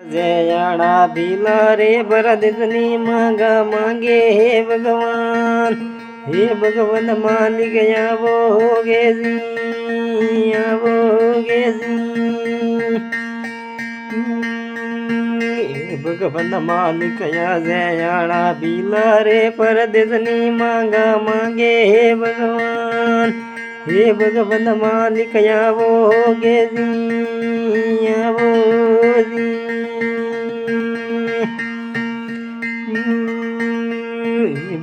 जयाड़ा भीला रे बरदनी मांगा मांगे हे भगवान मालिक आवोगे जी आवोगे जी हे भगवान मालिक या जयाड़ा भीला रे परदेसनी मांगा मांगे हे भगवान मालिक आवोगे जी आवो जी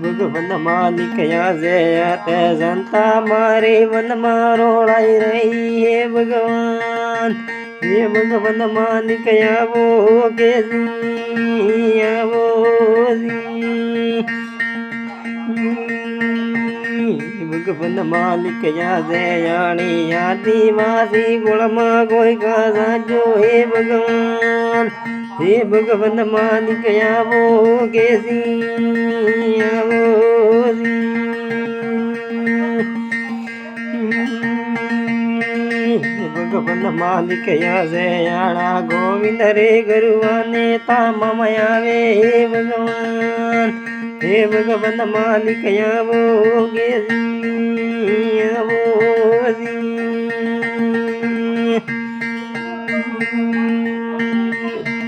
भगवान मालिक या जयते जनता मारे वन मारोड़ाई रही है भगवान मालिक आवोगे जी आवो जी भगवान मालिक या जयाणी आदिवासी गुणमा कोई का साजो हे भगवान मालिक आवोगे जी आवो जी भगवान मालिक या जयाणा गोविंद रे गुरुवाने ताम आवे हे भगवान मालिक आवोगे जी आवो जी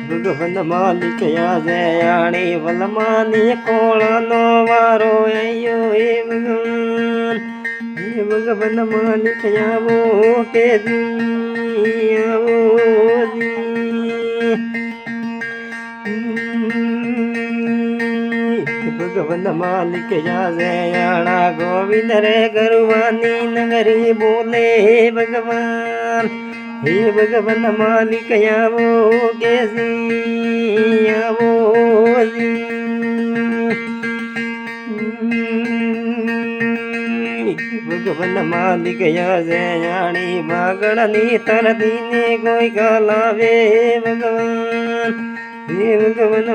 भगवान मालिक या जयाणी वलमानी कोला नो वारो आयो हे भगवान मालिक आवोगे जी आवो जी भगवान मालिक या जयाणा गोविंद रे गुरुवानी नगरी बोले हे भगवान मालिक आवोगे जी आवो जी भगवान मालिक या जयाणी मागणी तरती ने कोई लावे भगवान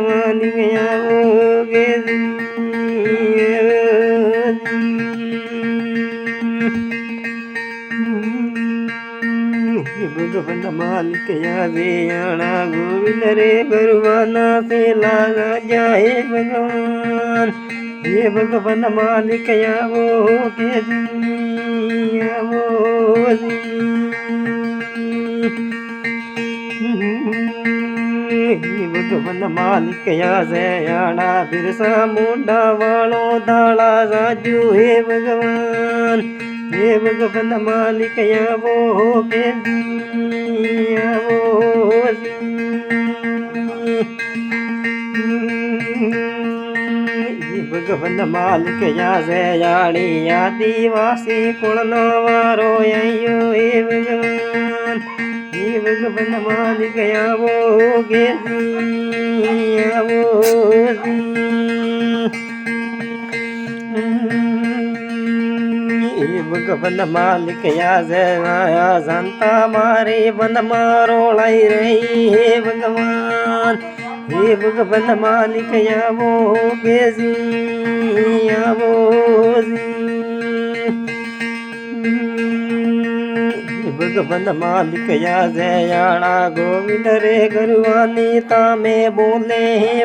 मालिक आवोगे जी भगवान मालिक या जयाणा गोविंद रे गुरुवाना से लागा जाए भगवान मालिक आवोगे जी आवो जी भगवान मालिक या जयाणा बिरसा मुंडा वालो दाला साजू हे भगवान मालिक आवोगे जी आवो जी भगवान मालिक या जयाणी आदिवासी कुळनो वारो आयो हे भगवान मालिक आवोगे जी आवो जी भगवान मालिक या जया जनता मारे वन मारोड़ाई रही हे भगवान मालिक आवोगे जी आवो जी भगवान मालिक या जयाणा गोविंद रे गुरुवानी तामे बोले हे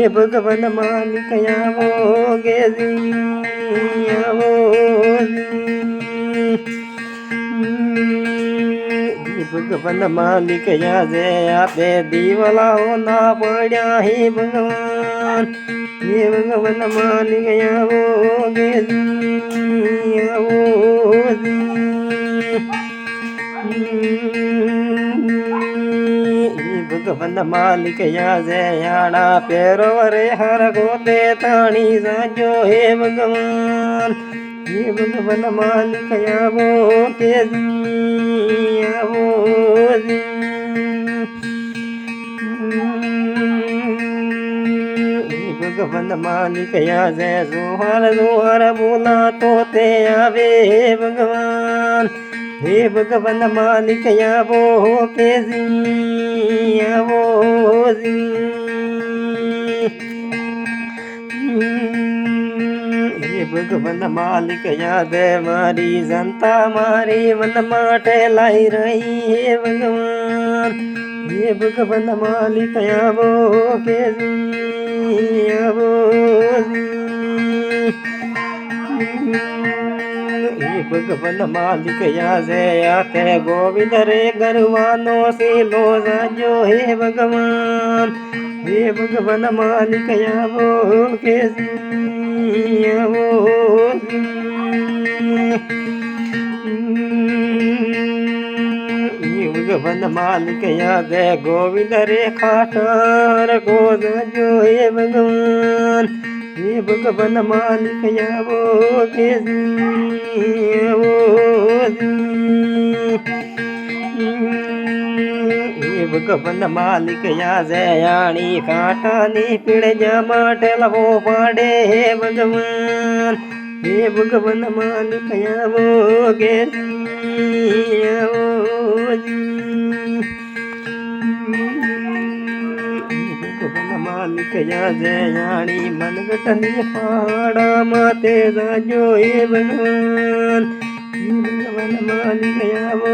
भगवान मालिक आवोगे जी आवो जी भगवान मालिक या जया पे दीवाला होना पड़ा हे भगवान मालिक आवोगे जी आवो जी भगवान मालिक या जयाणा पेरो रे हर गोते ताणी साजो हे भगवान मालिक आवोगे जी आवो जी भगवान मालिक या जय जोहर जोहर बोला तोते आवे हे भगवान मालिक आवोगे जी आवो जी भगवान मालिक या दे मारी जनता मारी मन माटे लाई रही है भगवान હે ભગવાન માલિક આવો કે આવો હે ભગવાન માલિક યાસે આતે ગોવિંદ રે ગરવાનો સીલો સાજો હે ભગવાન માલિક આવો કે આવો ભગવાન માલિક યાદ ગોવિંદ રે ખાટર ગોદ જો હે ભગવાન માલિક આવો કે આવો ભગવાન માલિક યાદ યાણી કાંટાની પીળ જમા ટેલવો પાડે હે ભગવાન માલિક આવો કે આવો માલિક યાદે યાણી મનગટની પહાડમાં તે જાજો હે ભગવાન માલિક આવો